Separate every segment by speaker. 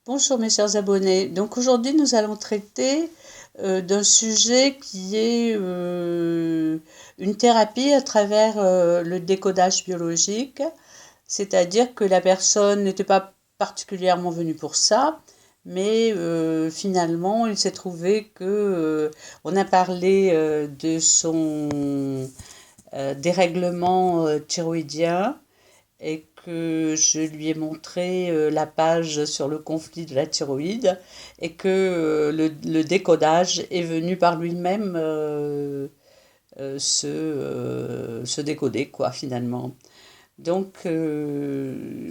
Speaker 1: Bonjour mes chers abonnés. Donc aujourd'hui nous allons traiter d'un sujet qui est une thérapie à travers le décodage biologique, c'est-à-dire que la personne n'était pas particulièrement venue pour ça, mais finalement il s'est trouvé que on a parlé de son dérèglement thyroïdien et que je lui ai montré la page sur le conflit de la thyroïde et que le décodage est venu par lui-même se décoder, quoi, finalement. Donc,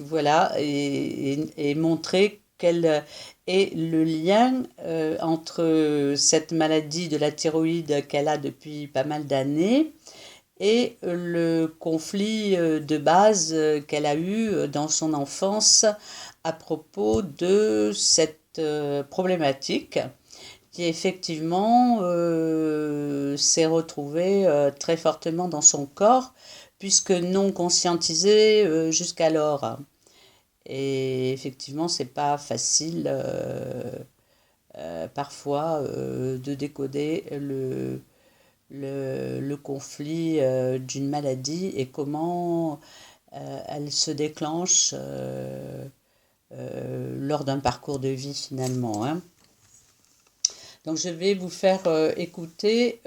Speaker 1: voilà, et montrer quel est le lien entre cette maladie de la thyroïde qu'elle a depuis pas mal d'années et le conflit de base qu'elle a eu dans son enfance à propos de cette problématique qui effectivement s'est retrouvée très fortement dans son corps puisque non conscientisée jusqu'alors. Et effectivement, c'est pas facile parfois de décoder le conflit d'une maladie et comment elle se déclenche lors d'un parcours de vie finalement. Hein. Donc je vais vous faire écouter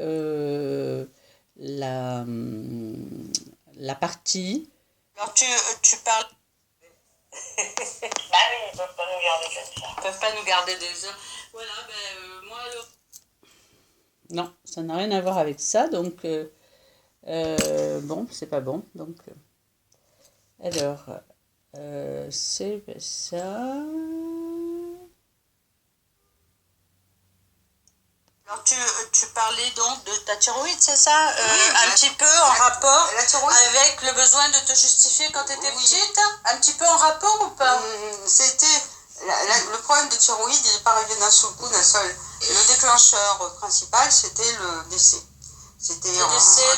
Speaker 1: la partie.
Speaker 2: Alors tu parles.
Speaker 3: Bah oui, ils peuvent pas nous garder comme ça.
Speaker 2: Ils peuvent pas nous garder des heures. Voilà, ben moi alors.
Speaker 1: Non, ça n'a rien à voir avec ça, donc bon, c'est pas bon. Donc, alors, c'est ça.
Speaker 2: Alors tu parlais donc de ta thyroïde, c'est ça
Speaker 3: Oui,
Speaker 2: un petit peu en rapport
Speaker 3: la thyroïde.
Speaker 2: avec le besoin de te justifier quand tu étais petite. Un petit peu en rapport ou pas?
Speaker 3: C'était le problème de thyroïde, il n'est pas arrivé d'un seul coup, d'un seul. Le déclencheur principal, c'était le décès. C'était
Speaker 2: Le décès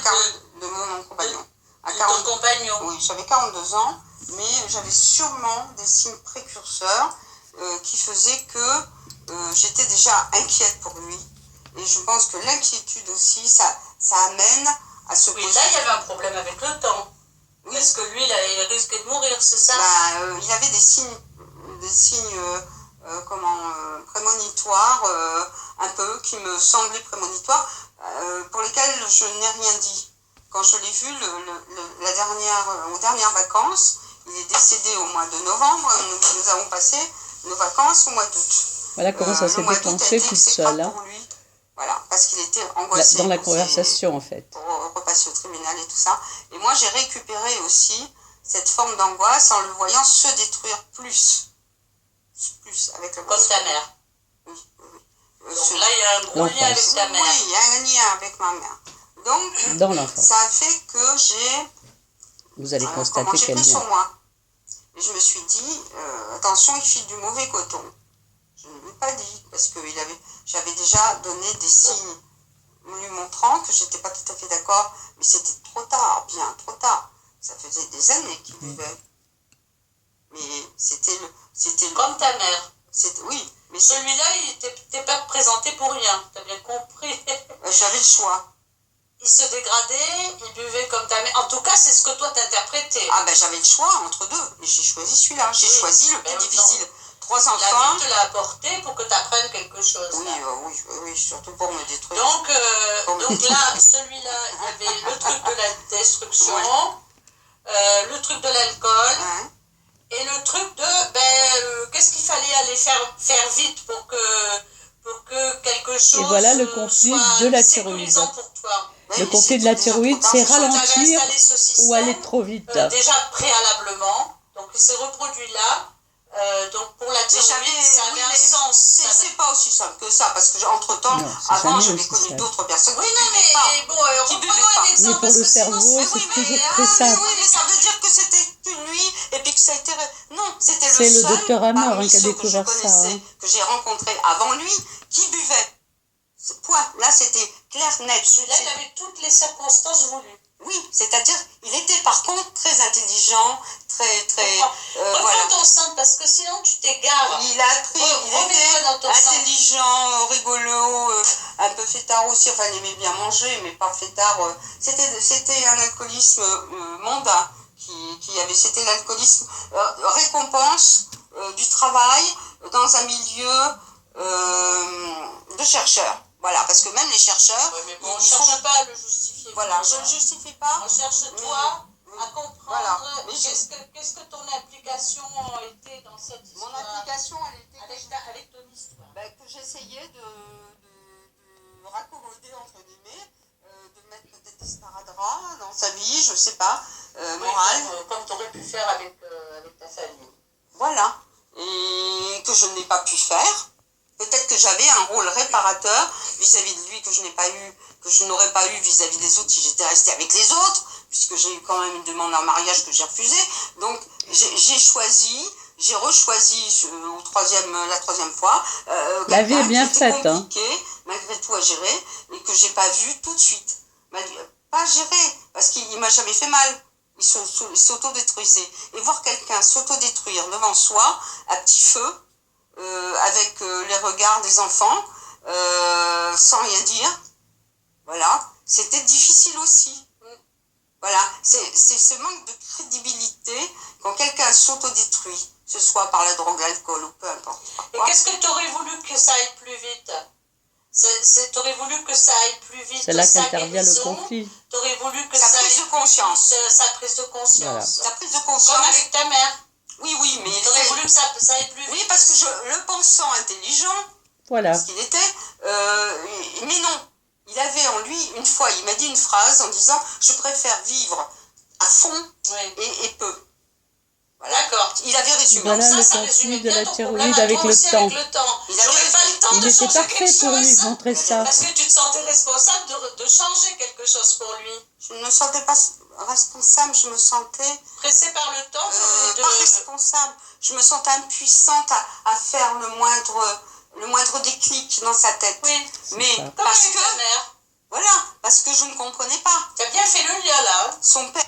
Speaker 3: de mon compagnon.
Speaker 2: De ton compagnon.
Speaker 3: Oui, j'avais 42 ans, mais j'avais sûrement des signes précurseurs qui faisaient que j'étais déjà inquiète pour lui. Et je pense que l'inquiétude aussi, ça amène à se poser.
Speaker 2: Oui, là, il y avait un problème avec le temps. Oui. Parce que lui, il risquait de mourir, c'est ça?
Speaker 3: Il avait des signes prémonitoires, un peu, qui me semblaient prémonitoires, pour lesquels je n'ai rien dit. Quand je l'ai vu aux dernières vacances, il est décédé au mois de novembre, nous avons passé nos vacances au mois d'août.
Speaker 1: Voilà comment ça s'est déclenché toute seule. Hein.
Speaker 3: Voilà, parce qu'il était angoissé.
Speaker 1: Dans la conversation, en fait.
Speaker 3: Pour repasser au tribunal et tout ça. Et moi, j'ai récupéré aussi cette forme d'angoisse en le voyant se détruire plus avec le
Speaker 2: comme ta mère.
Speaker 3: Oui.
Speaker 2: Donc là, il y a un gros lien avec ta mère.
Speaker 3: Oui, il y a un lien avec ma mère. Donc,
Speaker 1: dans l'enfance.
Speaker 3: Ça a fait que
Speaker 1: vous allez constater
Speaker 3: quel lien.
Speaker 1: Sur
Speaker 3: moi. Et je me suis dit, attention, il file du mauvais coton. Je ne lui ai pas dit, parce que j'avais déjà donné des signes lui montrant que je n'étais pas tout à fait d'accord, mais c'était trop tard, bien trop tard. Ça faisait des années qu'il vivait. Mais c'était
Speaker 2: comme ta mère.
Speaker 3: Oui. Mais
Speaker 2: celui-là, il n'était pas présenté pour rien, tu as bien compris.
Speaker 3: J'avais le choix.
Speaker 2: Il se dégradait, il buvait comme ta mère. En tout cas, c'est ce que toi t'interprétais.
Speaker 3: Ah j'avais le choix entre deux, mais j'ai choisi celui-là. J'ai choisi le plus difficile. Non. 3 enfants.
Speaker 2: La vie te l'a apporté pour que tu apprennes quelque chose.
Speaker 3: Oui, surtout pour me détruire.
Speaker 2: Donc là, celui-là, il y avait le truc de la destruction, le truc de l'alcool, et le truc de, qu'est-ce qu'il fallait aller faire vite pour que quelque chose
Speaker 1: et voilà le conflit de la thyroïde.
Speaker 2: Pour toi.
Speaker 1: Le conflit de la thyroïde, c'est ralentir ou aller trop vite.
Speaker 2: Déjà préalablement, donc il s'est reproduit là. Donc pour la thyroïde, ça avait un sens.
Speaker 3: C'est pas aussi simple que ça, parce que entre-temps, avant, j'avais connu d'autres personnes qui buvaient pas.
Speaker 2: Reprenons un exemple.
Speaker 1: Mais pour le cerveau, c'est toujours très simple.
Speaker 3: Oui, mais ça veut dire que c'était une nuit, et puis que ça a été... Non, c'était le seul.
Speaker 1: C'est le docteur Hammer qui a découvert ça.
Speaker 3: Que j'ai rencontré avant lui, qui buvait. Point. Là, c'était clair, net.
Speaker 2: Celui-là, il avait toutes les circonstances voulues.
Speaker 3: Oui, c'est-à-dire, il était par contre très intelligent, très voilà.
Speaker 2: Reprends ton centre, parce que sinon tu t'égares.
Speaker 3: Il a appris, il
Speaker 2: Remets-toi dans ton
Speaker 3: était
Speaker 2: centre.
Speaker 3: intelligent, rigolo, un peu fêtard aussi, enfin il aimait bien manger, mais pas fêtard. C'était un alcoolisme mondain, c'était l'alcoolisme récompense du travail dans un milieu de chercheurs. Voilà, parce que même les chercheurs,
Speaker 2: Oui, mais bon, on ne cherche pas à le justifier.
Speaker 3: Voilà, je ne le justifie pas.
Speaker 2: Recherche-toi à comprendre
Speaker 3: voilà.
Speaker 2: qu'est-ce que ton implication a été dans cette histoire.
Speaker 3: Mon implication, elle était
Speaker 2: avec ton histoire.
Speaker 3: Que j'essayais de raccommoder, entre guillemets, de mettre peut-être des sparadraps dans sa vie, je ne sais pas, morale.
Speaker 2: Comme tu aurais pu faire avec ta famille.
Speaker 3: Voilà. Et que je n'ai pas pu faire. Peut-être que j'avais un rôle réparateur vis-à-vis de lui que je n'aurais pas eu vis-à-vis des autres si j'étais restée avec les autres, puisque j'ai eu quand même une demande en mariage que j'ai refusée. Donc j'ai rechoisi la troisième fois.
Speaker 1: La vie est bien faite.
Speaker 3: Compliqué, malgré tout à gérer, et que j'ai pas vu tout de suite. Pas gérer, parce qu'il m'a jamais fait mal. Il s'autodétruisait. Et voir quelqu'un s'autodétruire devant soi, à petit feu, avec les regards des enfants, sans rien dire, voilà, c'était difficile aussi. Voilà, c'est ce manque de crédibilité quand quelqu'un s'autodétruit, que ce soit par la drogue, l'alcool ou peu importe.
Speaker 2: Et qu'est-ce que tu aurais voulu que ça aille plus vite? Tu aurais voulu que ça aille plus vite.
Speaker 1: C'est là qu'intervient le conflit.
Speaker 2: Tu aurais voulu que
Speaker 3: sa prise de conscience.
Speaker 2: Sa prise de conscience.
Speaker 1: Voilà.
Speaker 3: Sa prise de conscience.
Speaker 2: Comme avec ta mère.
Speaker 3: Oui, mais
Speaker 2: tu aurais voulu que ça aille plus vite.
Speaker 3: Oui, parce que le pensant intelligent,
Speaker 1: voilà.
Speaker 3: Ce qu'il était, mais non. Il avait en lui, une fois, il m'a dit une phrase en disant « Je préfère vivre à fond et peu ». Voilà.
Speaker 2: D'accord.
Speaker 3: Il avait résumé.
Speaker 1: Voilà
Speaker 3: Donc
Speaker 1: le conflit de la thyroïde avec le temps.
Speaker 2: Il n'avait pas le temps
Speaker 1: il
Speaker 2: de
Speaker 1: était
Speaker 2: changer
Speaker 1: parfait
Speaker 2: quelque
Speaker 1: pour lui
Speaker 2: chose.
Speaker 1: montrer ça.
Speaker 2: Parce que tu te sentais responsable de changer quelque chose pour lui.
Speaker 3: Je ne me sentais pas responsable, je me sentais...
Speaker 2: Pressée par le temps
Speaker 3: Pas responsable. Je me sentais impuissante à faire le moindre déclic dans sa tête.
Speaker 2: Oui.
Speaker 3: Mais
Speaker 2: comme
Speaker 3: parce
Speaker 2: avec
Speaker 3: que...
Speaker 2: ta mère.
Speaker 3: Voilà, parce que je ne comprenais pas.
Speaker 2: Tu as bien fait le lien là.
Speaker 3: Son père...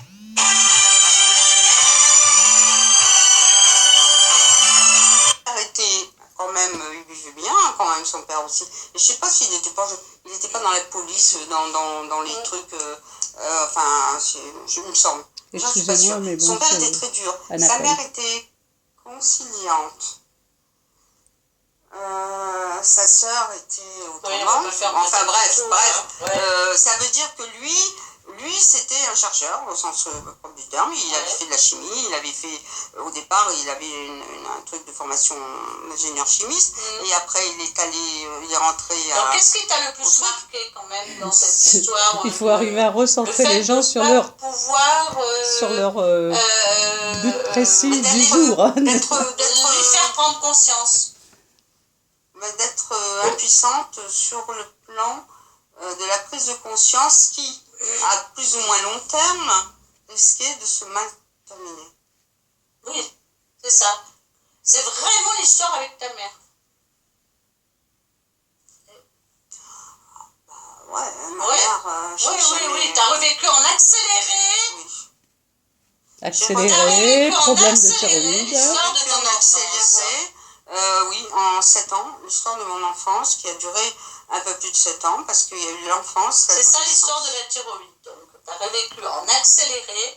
Speaker 3: était quand même, il vivait bien quand même, son père aussi. Et je sais pas s'il n'était pas dans la police, dans les trucs, enfin, je me semble.
Speaker 1: Excusez-moi, mais bon,
Speaker 3: son père était très dur. Sa mère était conciliante. Sa sœur était au combat. Enfin bref. Ça veut dire que lui c'était un chercheur au sens propre du terme. Il avait fait de la chimie, il avait fait au départ il avait un truc de formation ingénieur chimiste et après il est rentré à...
Speaker 2: Donc qu'est-ce qui t'a le plus marqué quand même dans cette histoire?
Speaker 1: Il faut arriver à recentrer les gens sur leur
Speaker 2: pouvoir
Speaker 1: but précis du jour.
Speaker 2: Lui faire prendre conscience.
Speaker 3: D'être impuissante sur le plan de la prise de conscience qui, à plus ou moins long terme, risquait de se mal terminer.
Speaker 2: Oui, c'est ça. C'est vraiment l'histoire avec ta mère.
Speaker 3: Ouais, ma mère...
Speaker 2: Oui, t'as revécu en accéléré.
Speaker 3: Oui.
Speaker 1: Accéléré, problème de thyroïde.
Speaker 2: L'histoire de ton enfance.
Speaker 3: Oui, en 7 ans, l'histoire de mon enfance qui a duré un peu plus de 7 ans parce qu'il y a eu l'enfance.
Speaker 2: C'est ça l'histoire de la thyroïde. Donc, tu as revécu en accéléré,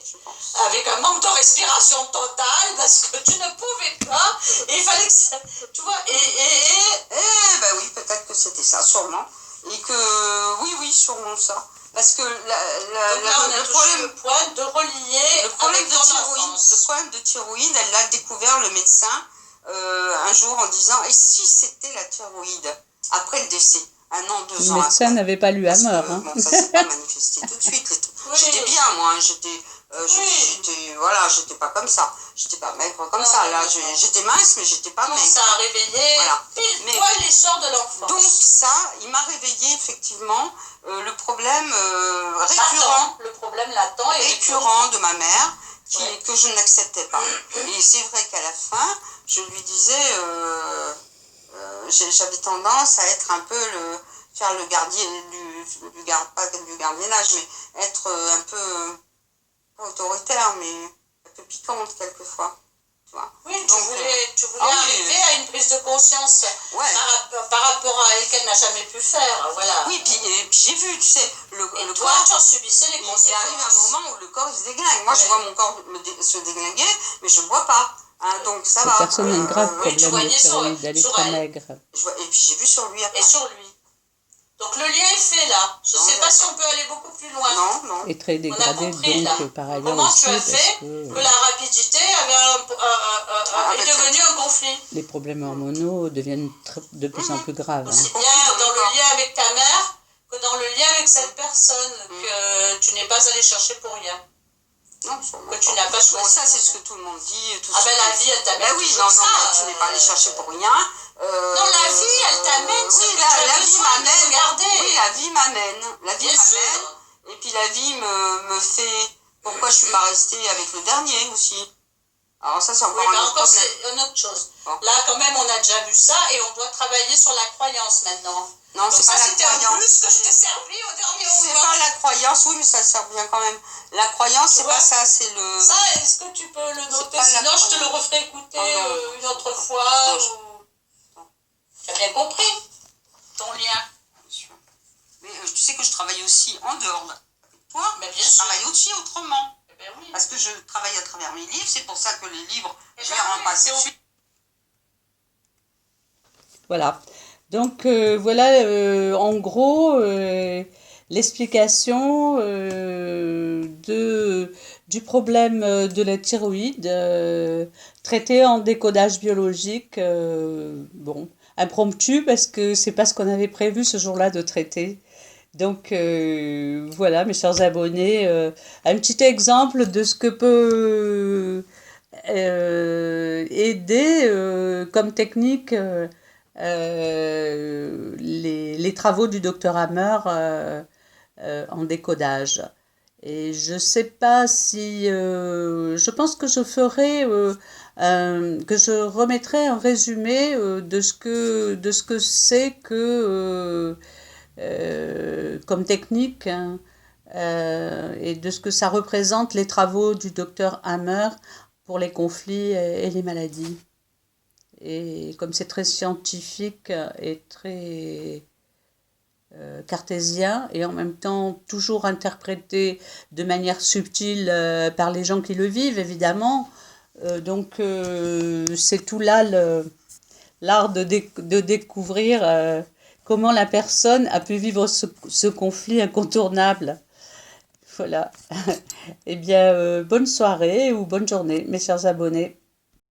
Speaker 2: avec un manque de respiration totale parce que tu ne pouvais pas. Et il fallait que ça. Tu vois,
Speaker 3: ben oui, peut-être que c'était ça, sûrement. Et que, oui, sûrement ça. Parce que
Speaker 2: le point de relier
Speaker 3: le problème
Speaker 2: avec ton enfance.
Speaker 3: Le problème de thyroïde, elle l'a découvert le médecin un jour en disant et si c'était la thyroïde après le décès, 1 an, 2 ans.
Speaker 1: Le médecin n'avait pas lu Hammer.
Speaker 3: Bon, ça s'est pas manifesté tout de suite. J'étais bien, moi, j'étais pas comme ça. J'étais pas maigre comme ça. Là, j'étais mince, mais j'étais pas maigre.
Speaker 2: Ça a réveillé pile poil l'histoire de l'enfance.
Speaker 3: Donc ça, il m'a réveillé effectivement le problème récurrent.
Speaker 2: Le problème latent et
Speaker 3: récurrent de ma mère. Que je n'acceptais pas. Et c'est vrai qu'à la fin, je lui disais, j'avais tendance à être un peu faire le gardien pas du gardiennage, mais être un peu, pas autoritaire, mais un peu piquante quelquefois. Tu vois.
Speaker 2: Oui, tu
Speaker 3: Donc,
Speaker 2: voulais arriver à une prise de conscience
Speaker 3: ouais.
Speaker 2: par rapport à elle qu'elle n'a jamais pu faire. Voilà.
Speaker 3: Oui, et puis j'ai vu, tu sais, le
Speaker 2: toi,
Speaker 3: corps,
Speaker 2: tu en subissais les conséquences.
Speaker 3: il arrive un moment où le corps il se déglingue. Moi, je vois mon corps se déglinguer, mais je ne bois pas. Hein, donc ça va.
Speaker 1: Personne n'a un grave
Speaker 2: oui, tu
Speaker 1: problème de
Speaker 2: voyais
Speaker 1: thyroïde, elle est
Speaker 2: sur
Speaker 1: très
Speaker 2: elle.
Speaker 1: maigre.
Speaker 3: Et puis j'ai vu sur lui après.
Speaker 2: Et sur lui. Donc le lien est fait là. Je ne sais pas si on peut aller beaucoup plus loin.
Speaker 3: Non, non.
Speaker 1: Et très dégradé,
Speaker 2: compris,
Speaker 1: donc par ailleurs
Speaker 2: comment
Speaker 1: aussi,
Speaker 2: tu as fait que la rapidité est devenue un conflit.
Speaker 1: Les problèmes hormonaux deviennent de plus en plus graves.
Speaker 2: Aussi bien dans le lien avec ta mère que dans le lien avec cette personne que tu n'es pas allé chercher pour rien.
Speaker 3: Non,
Speaker 2: que tu n'as pas choisi.
Speaker 3: Bon, ça, c'est ce que tout le monde dit. Tout
Speaker 2: la vie, elle t'amène.
Speaker 3: Ben oui, non, tu n'es pas allé chercher pour rien.
Speaker 2: Non, la vie, elle t'amène.
Speaker 3: Oui, la vie m'amène.
Speaker 2: Oui,
Speaker 3: la vie m'amène. La vie m'amène. Et puis la vie me fait. Pourquoi je suis pas restée avec le dernier aussi. Alors ça, c'est encore un autre problème.
Speaker 2: C'est une autre chose. Bon. Là, quand même, on a déjà vu ça et on doit travailler sur la croyance maintenant.
Speaker 3: Non, c'est pas la croyance.
Speaker 2: C'était un plus que je t'ai servi au dernier moment.
Speaker 3: C'est pas la croyance, oui, mais ça sert bien quand même. La croyance, c'est pas ça, c'est le...
Speaker 2: Ça, est-ce que tu peux le noter? Sinon, je te le referai écouter une autre fois. Tu as bien compris ton lien.
Speaker 3: Bien sûr. Mais tu sais que je travaille aussi en dehors avec toi.
Speaker 2: Mais bien
Speaker 3: je
Speaker 2: sûr.
Speaker 3: travaille aussi autrement.
Speaker 2: Ben oui.
Speaker 3: Parce que je travaille à travers mes livres, c'est pour ça que les livres, je les rends pas tout de suite.
Speaker 1: Voilà. Donc voilà en gros l'explication du problème de la thyroïde traité en décodage biologique. Bon, impromptu parce que c'est pas ce qu'on avait prévu ce jour-là de traiter. Donc voilà mes chers abonnés, un petit exemple de ce que peut aider comme technique les travaux du docteur Hammer en décodage. Et je sais pas si... je pense que je ferai... que je remettrai un résumé de ce que c'est que... comme technique hein, et de ce que ça représente les travaux du docteur Hammer pour les conflits et les maladies. Et comme c'est très scientifique et très cartésien et en même temps toujours interprété de manière subtile par les gens qui le vivent évidemment, donc c'est tout là l'art de découvrir comment la personne a pu vivre ce conflit incontournable. Voilà. Eh bien, bonne soirée ou bonne journée, mes chers abonnés.